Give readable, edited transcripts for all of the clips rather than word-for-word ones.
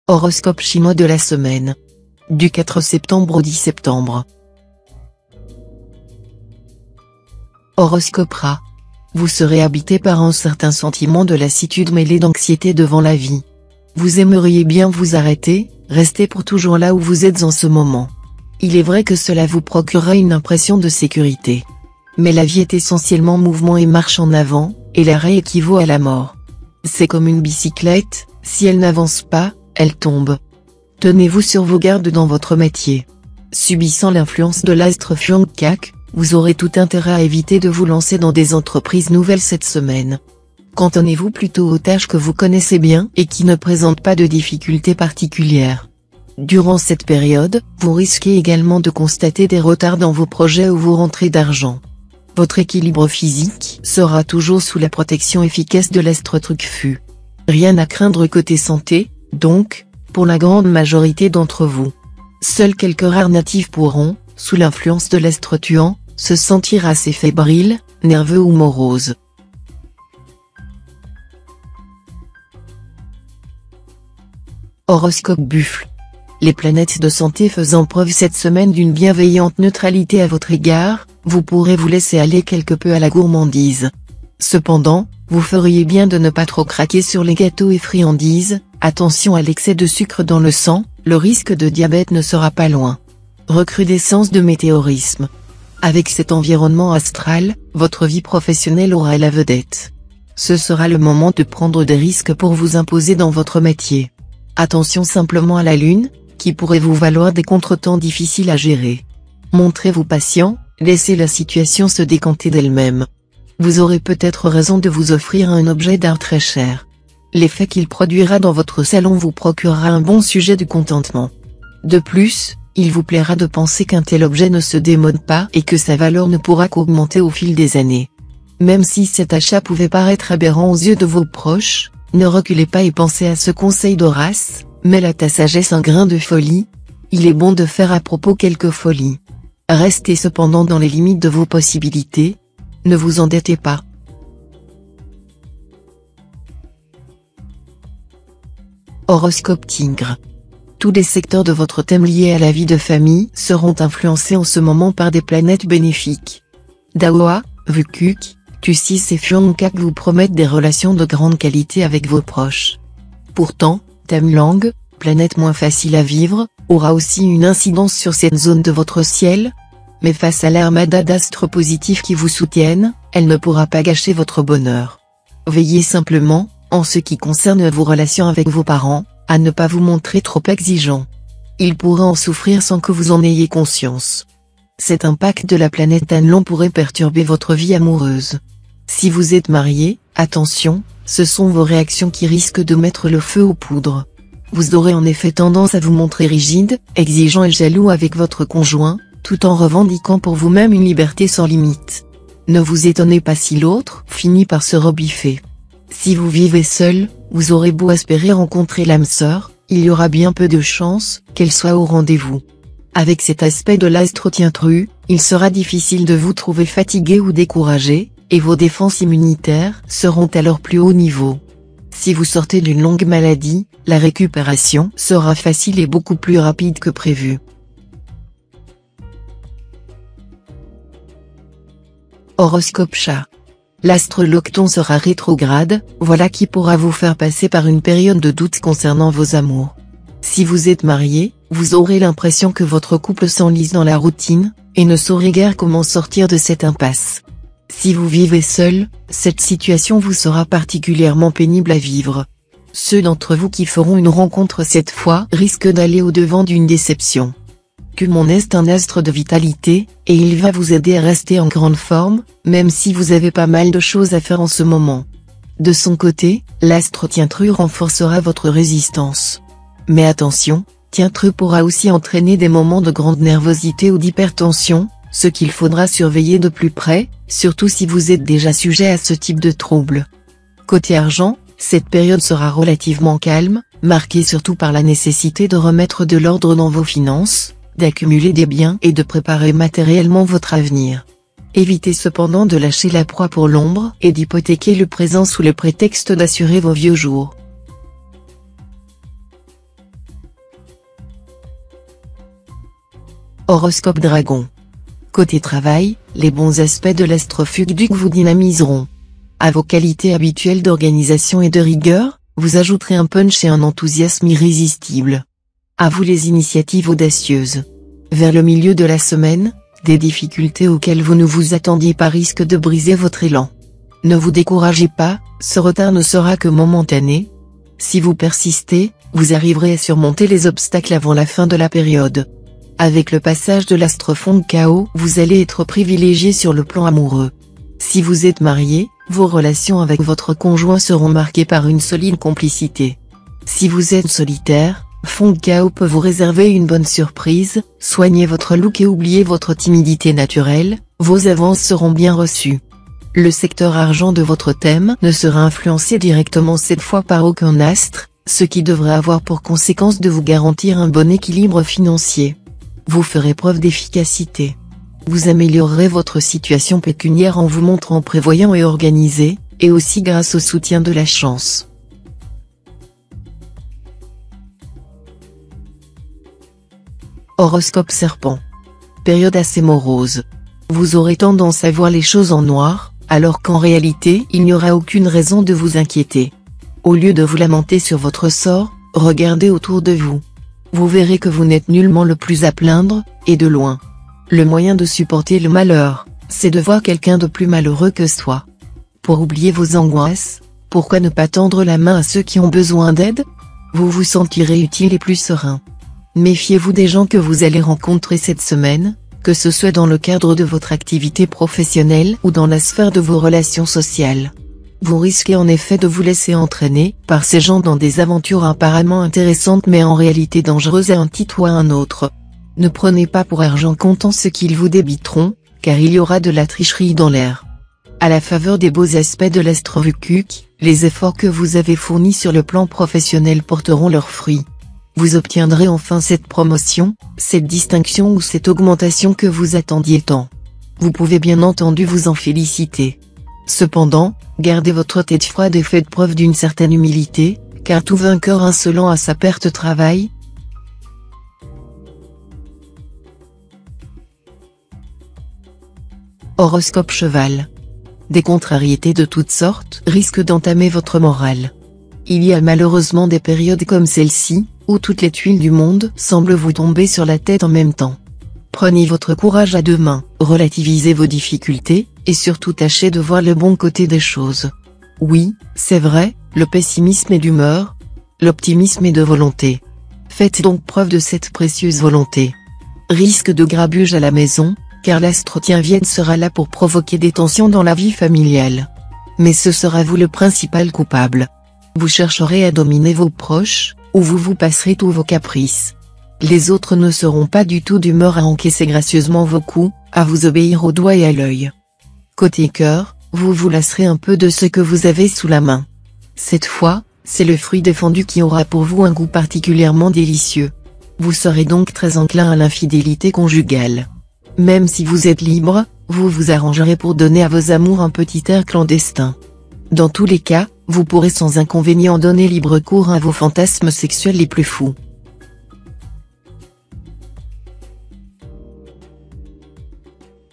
Horoscope chinois de la semaine. Du 4 septembre au 10 septembre. Horoscope Rat. Vous serez habité par un certain sentiment de lassitude mêlé d'anxiété devant la vie. Vous aimeriez bien vous arrêter, rester pour toujours là où vous êtes en ce moment. Il est vrai que cela vous procurera une impression de sécurité. Mais la vie est essentiellement mouvement et marche en avant, et l'arrêt équivaut à la mort. C'est comme une bicyclette, si elle n'avance pas, elle tombe. Tenez-vous sur vos gardes dans votre métier. Subissant l'influence de l'astre Fuangcaq, vous aurez tout intérêt à éviter de vous lancer dans des entreprises nouvelles cette semaine. Cantonnez-vous plutôt aux tâches que vous connaissez bien et qui ne présentent pas de difficultés particulières. Durant cette période, vous risquez également de constater des retards dans vos projets ou vos rentrées d'argent. Votre équilibre physique sera toujours sous la protection efficace de l'astre Trucfu. Rien à craindre côté santé, donc, pour la grande majorité d'entre vous. Seuls quelques rares natifs pourront, sous l'influence de l'astre Tuan, se sentir assez fébriles, nerveux ou moroses. Horoscope Buffle. Les planètes de santé faisant preuve cette semaine d'une bienveillante neutralité à votre égard, vous pourrez vous laisser aller quelque peu à la gourmandise. Cependant, vous feriez bien de ne pas trop craquer sur les gâteaux et friandises, attention à l'excès de sucre dans le sang, le risque de diabète ne sera pas loin. Recrudescence de météorisme. Avec cet environnement astral, votre vie professionnelle aura la vedette. Ce sera le moment de prendre des risques pour vous imposer dans votre métier. Attention simplement à la lune, qui pourrait vous valoir des contretemps difficiles à gérer. Montrez-vous patient, laissez la situation se décanter d'elle-même. Vous aurez peut-être raison de vous offrir un objet d'art très cher. L'effet qu'il produira dans votre salon vous procurera un bon sujet de contentement. De plus, il vous plaira de penser qu'un tel objet ne se démode pas et que sa valeur ne pourra qu'augmenter au fil des années. Même si cet achat pouvait paraître aberrant aux yeux de vos proches, ne reculez pas et pensez à ce conseil d'Horace, mêle à ta sagesse un grain de folie. Il est bon de faire à propos quelques folies. Restez cependant dans les limites de vos possibilités. Ne vous endettez pas. Horoscope Tigre. Tous les secteurs de votre thème liés à la vie de famille seront influencés en ce moment par des planètes bénéfiques. Daoa, Vukuk, Tussis et Fuangcaq vous promettent des relations de grande qualité avec vos proches. Pourtant, Tamlang, planète moins facile à vivre, aura aussi une incidence sur cette zone de votre ciel. Mais face à l'armada d'astres positifs qui vous soutiennent, elle ne pourra pas gâcher votre bonheur. Veillez simplement, en ce qui concerne vos relations avec vos parents, à ne pas vous montrer trop exigeant. Ils pourraient en souffrir sans que vous en ayez conscience. Cet impact de la planète Tanlong pourrait perturber votre vie amoureuse. Si vous êtes marié, attention, ce sont vos réactions qui risquent de mettre le feu aux poudres. Vous aurez en effet tendance à vous montrer rigide, exigeant et jaloux avec votre conjoint, tout en revendiquant pour vous-même une liberté sans limite. Ne vous étonnez pas si l'autre finit par se rebiffer. Si vous vivez seul, vous aurez beau espérer rencontrer l'âme sœur, il y aura bien peu de chances qu'elle soit au rendez-vous. Avec cet aspect de l'astre Tientru, il sera difficile de vous trouver fatigué ou découragé, et vos défenses immunitaires seront à leur plus haut niveau. Si vous sortez d'une longue maladie, la récupération sera facile et beaucoup plus rapide que prévu. Horoscope Chat. L'astre Locton sera rétrograde, voilà qui pourra vous faire passer par une période de doute concernant vos amours. Si vous êtes marié, vous aurez l'impression que votre couple s'enlise dans la routine, et ne saurez guère comment sortir de cette impasse. Si vous vivez seul, cette situation vous sera particulièrement pénible à vivre. Ceux d'entre vous qui feront une rencontre cette fois risquent d'aller au-devant d'une déception. Kumon est un astre de vitalité, et il va vous aider à rester en grande forme, même si vous avez pas mal de choses à faire en ce moment. De son côté, l'astre Tientru renforcera votre résistance. Mais attention, Tientru pourra aussi entraîner des moments de grande nervosité ou d'hypertension, ce qu'il faudra surveiller de plus près, surtout si vous êtes déjà sujet à ce type de trouble. Côté argent, cette période sera relativement calme, marquée surtout par la nécessité de remettre de l'ordre dans vos finances, d'accumuler des biens et de préparer matériellement votre avenir. Évitez cependant de lâcher la proie pour l'ombre et d'hypothéquer le présent sous le prétexte d'assurer vos vieux jours. Horoscope Dragon. Côté travail, les bons aspects de l'astrofugue vous dynamiseront. À vos qualités habituelles d'organisation et de rigueur, vous ajouterez un punch et un enthousiasme irrésistible. À vous les initiatives audacieuses. Vers le milieu de la semaine, des difficultés auxquelles vous ne vous attendiez pas risquent de briser votre élan. Ne vous découragez pas, ce retard ne sera que momentané. Si vous persistez, vous arriverez à surmonter les obstacles avant la fin de la période. Avec le passage de l'astrofonde Chaos, vous allez être privilégié sur le plan amoureux. Si vous êtes marié, vos relations avec votre conjoint seront marquées par une solide complicité. Si vous êtes solitaire, Fonde Chaos peut vous réserver une bonne surprise, soignez votre look et oubliez votre timidité naturelle, vos avances seront bien reçues. Le secteur argent de votre thème ne sera influencé directement cette fois par aucun astre, ce qui devrait avoir pour conséquence de vous garantir un bon équilibre financier. Vous ferez preuve d'efficacité. Vous améliorerez votre situation pécuniaire en vous montrant prévoyant et organisé, et aussi grâce au soutien de la chance. Horoscope Serpent. Période assez morose. Vous aurez tendance à voir les choses en noir, alors qu'en réalité il n'y aura aucune raison de vous inquiéter. Au lieu de vous lamenter sur votre sort, regardez autour de vous. Vous verrez que vous n'êtes nullement le plus à plaindre, et de loin. Le moyen de supporter le malheur, c'est de voir quelqu'un de plus malheureux que soi. Pour oublier vos angoisses, pourquoi ne pas tendre la main à ceux qui ont besoin d'aide? Vous vous sentirez utile et plus serein. Méfiez-vous des gens que vous allez rencontrer cette semaine, que ce soit dans le cadre de votre activité professionnelle ou dans la sphère de vos relations sociales. Vous risquez en effet de vous laisser entraîner par ces gens dans des aventures apparemment intéressantes mais en réalité dangereuses à un titre ou à un autre. Ne prenez pas pour argent comptant ce qu'ils vous débiteront, car il y aura de la tricherie dans l'air. À la faveur des beaux aspects de l'astrofugue, les efforts que vous avez fournis sur le plan professionnel porteront leurs fruits. Vous obtiendrez enfin cette promotion, cette distinction ou cette augmentation que vous attendiez tant. Vous pouvez bien entendu vous en féliciter. Cependant, gardez votre tête froide et faites preuve d'une certaine humilité, car tout vainqueur insolent à sa perte travaille. Horoscope Cheval. Des contrariétés de toutes sortes risquent d'entamer votre morale. Il y a malheureusement des périodes comme celle-ci, où toutes les tuiles du monde semblent vous tomber sur la tête en même temps. Prenez votre courage à deux mains, relativisez vos difficultés, et surtout tâchez de voir le bon côté des choses. Oui, c'est vrai, le pessimisme est d'humeur, l'optimisme est de volonté. Faites donc preuve de cette précieuse volonté. Risque de grabuge à la maison, car l'astre Vienne sera là pour provoquer des tensions dans la vie familiale. Mais ce sera vous le principal coupable. Vous chercherez à dominer vos proches, ou vous passerez tous vos caprices. Les autres ne seront pas du tout d'humeur à encaisser gracieusement vos coups, à vous obéir au doigt et à l'œil. Côté cœur, vous vous lasserez un peu de ce que vous avez sous la main. Cette fois, c'est le fruit défendu qui aura pour vous un goût particulièrement délicieux. Vous serez donc très enclin à l'infidélité conjugale. Même si vous êtes libre, vous vous arrangerez pour donner à vos amours un petit air clandestin. Dans tous les cas, vous pourrez sans inconvénient donner libre cours à vos fantasmes sexuels les plus fous.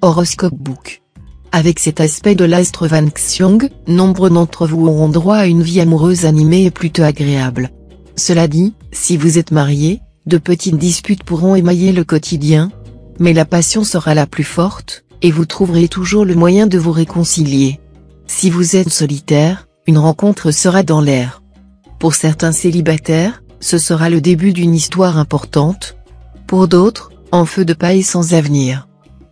Horoscope Book. Avec cet aspect de l'astre Van Xiong, nombre d'entre vous auront droit à une vie amoureuse animée et plutôt agréable. Cela dit, si vous êtes marié, de petites disputes pourront émailler le quotidien, mais la passion sera la plus forte, et vous trouverez toujours le moyen de vous réconcilier. Si vous êtes solitaire, une rencontre sera dans l'air. Pour certains célibataires, ce sera le début d'une histoire importante. Pour d'autres, en feu de paille sans avenir.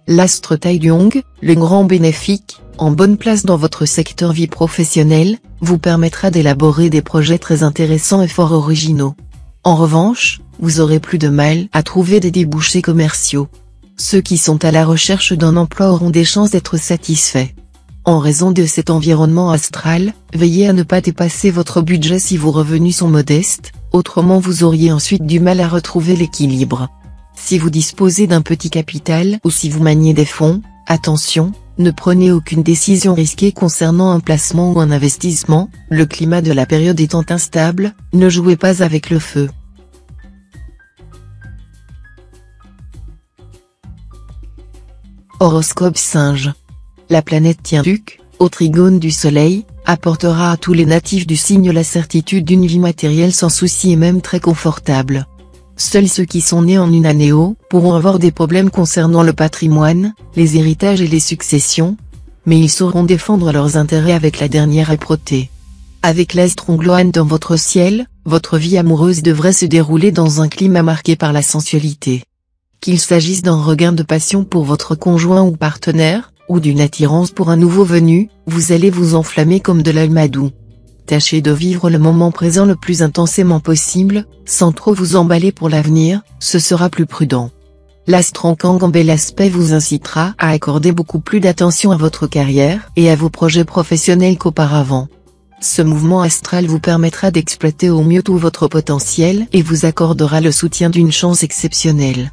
L'astre Taeyong, le grand bénéfique, en bonne place dans votre secteur vie professionnelle, vous permettra d'élaborer des projets très intéressants et fort originaux. En revanche, vous aurez plus de mal à trouver des débouchés commerciaux. Ceux qui sont à la recherche d'un emploi auront des chances d'être satisfaits. En raison de cet environnement astral, veillez à ne pas dépasser votre budget si vos revenus sont modestes, autrement vous auriez ensuite du mal à retrouver l'équilibre. Si vous disposez d'un petit capital ou si vous maniez des fonds, attention, ne prenez aucune décision risquée concernant un placement ou un investissement, le climat de la période étant instable, ne jouez pas avec le feu. Horoscope Singe. La planète Tien-Duc, au trigone du Soleil, apportera à tous les natifs du signe la certitude d'une vie matérielle sans souci et même très confortable. Seuls ceux qui sont nés en une année haut pourront avoir des problèmes concernant le patrimoine, les héritages et les successions, mais ils sauront défendre leurs intérêts avec la dernière âpreté. Avec l'astre Ongloane dans votre ciel, votre vie amoureuse devrait se dérouler dans un climat marqué par la sensualité. Qu'il s'agisse d'un regain de passion pour votre conjoint ou partenaire, ou d'une attirance pour un nouveau venu, vous allez vous enflammer comme de l'almadou. Tâchez de vivre le moment présent le plus intensément possible, sans trop vous emballer pour l'avenir, ce sera plus prudent. L'astre Ankang en bel aspect vous incitera à accorder beaucoup plus d'attention à votre carrière et à vos projets professionnels qu'auparavant. Ce mouvement astral vous permettra d'exploiter au mieux tout votre potentiel et vous accordera le soutien d'une chance exceptionnelle.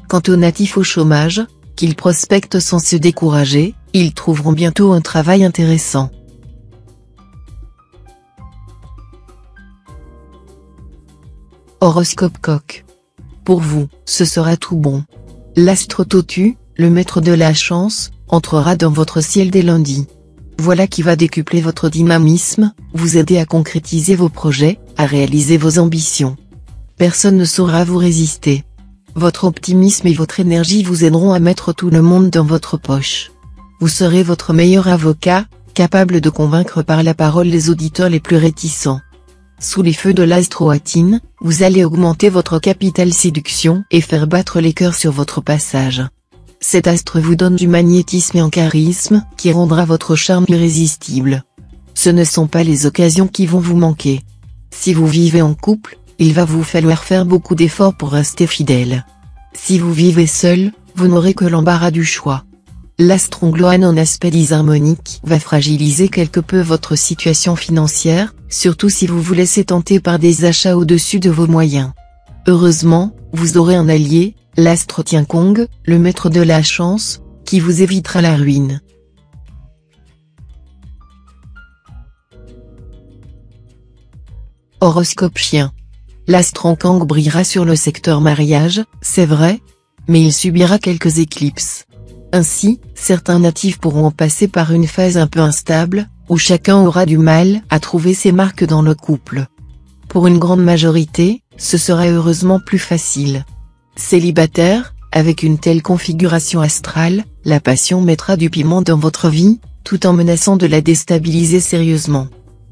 Quant aux natifs au chômage, qu'ils prospectent sans se décourager, ils trouveront bientôt un travail intéressant. Horoscope Coq. Pour vous, ce sera tout bon. L'astre Totu, le maître de la chance, entrera dans votre ciel dès lundi. Voilà qui va décupler votre dynamisme, vous aider à concrétiser vos projets, à réaliser vos ambitions. Personne ne saura vous résister. Votre optimisme et votre énergie vous aideront à mettre tout le monde dans votre poche. Vous serez votre meilleur avocat, capable de convaincre par la parole les auditeurs les plus réticents. Sous les feux de l'astroatine, vous allez augmenter votre capital séduction et faire battre les cœurs sur votre passage. Cet astre vous donne du magnétisme et un charisme qui rendra votre charme irrésistible. Ce ne sont pas les occasions qui vont vous manquer. Si vous vivez en couple, il va vous falloir faire beaucoup d'efforts pour rester fidèle. Si vous vivez seul, vous n'aurez que l'embarras du choix. L'astre Ongloane en aspect disharmonique va fragiliser quelque peu votre situation financière, surtout si vous vous laissez tenter par des achats au-dessus de vos moyens. Heureusement, vous aurez un allié, l'astre Tiankong, le maître de la chance, qui vous évitera la ruine. Horoscope Chien. L'astre Ankang brillera sur le secteur mariage, c'est vrai, mais il subira quelques éclipses. Ainsi, certains natifs pourront passer par une phase un peu instable, où chacun aura du mal à trouver ses marques dans le couple. Pour une grande majorité, ce sera heureusement plus facile. Célibataire, avec une telle configuration astrale, la passion mettra du piment dans votre vie, tout en menaçant de la déstabiliser sérieusement.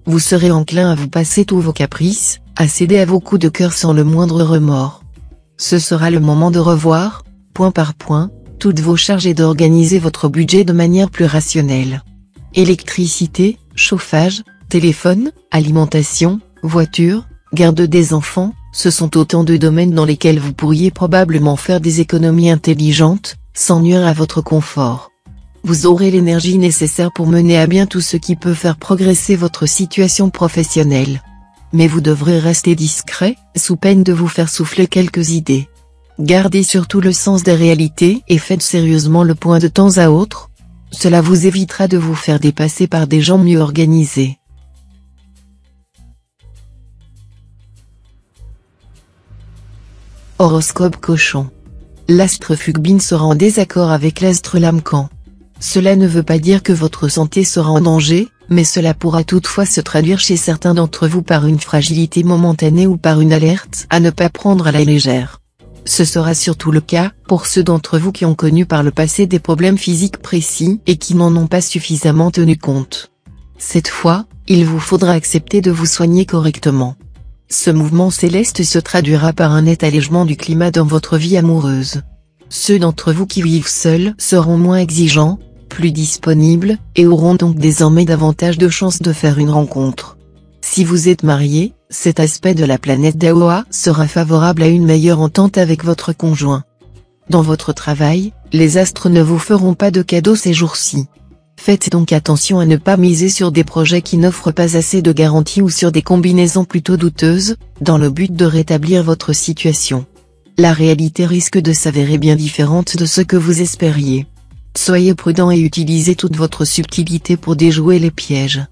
Vous serez enclin à vous passer tous vos caprices, à céder à vos coups de cœur sans le moindre remords. Ce sera le moment de revoir, point par point, toutes vos charges et d'organiser votre budget de manière plus rationnelle. Électricité, chauffage, téléphone, alimentation, voiture, garde des enfants, ce sont autant de domaines dans lesquels vous pourriez probablement faire des économies intelligentes, sans nuire à votre confort. Vous aurez l'énergie nécessaire pour mener à bien tout ce qui peut faire progresser votre situation professionnelle. Mais vous devrez rester discret, sous peine de vous faire souffler quelques idées. Gardez surtout le sens des réalités et faites sérieusement le point de temps à autre. Cela vous évitera de vous faire dépasser par des gens mieux organisés. Horoscope Cochon. L'astre Fugbin sera en désaccord avec l'astre Lamcan. Cela ne veut pas dire que votre santé sera en danger, mais cela pourra toutefois se traduire chez certains d'entre vous par une fragilité momentanée ou par une alerte à ne pas prendre à la légère. Ce sera surtout le cas pour ceux d'entre vous qui ont connu par le passé des problèmes physiques précis et qui n'en ont pas suffisamment tenu compte. Cette fois, il vous faudra accepter de vous soigner correctement. Ce mouvement céleste se traduira par un net allègement du climat dans votre vie amoureuse. Ceux d'entre vous qui vivent seuls seront moins exigeants, plus disponibles, et auront donc désormais davantage de chances de faire une rencontre. Si vous êtes marié, cet aspect de la planète Daoa sera favorable à une meilleure entente avec votre conjoint. Dans votre travail, les astres ne vous feront pas de cadeaux ces jours-ci. Faites donc attention à ne pas miser sur des projets qui n'offrent pas assez de garanties ou sur des combinaisons plutôt douteuses, dans le but de rétablir votre situation. La réalité risque de s'avérer bien différente de ce que vous espériez. Soyez prudent et utilisez toute votre subtilité pour déjouer les pièges.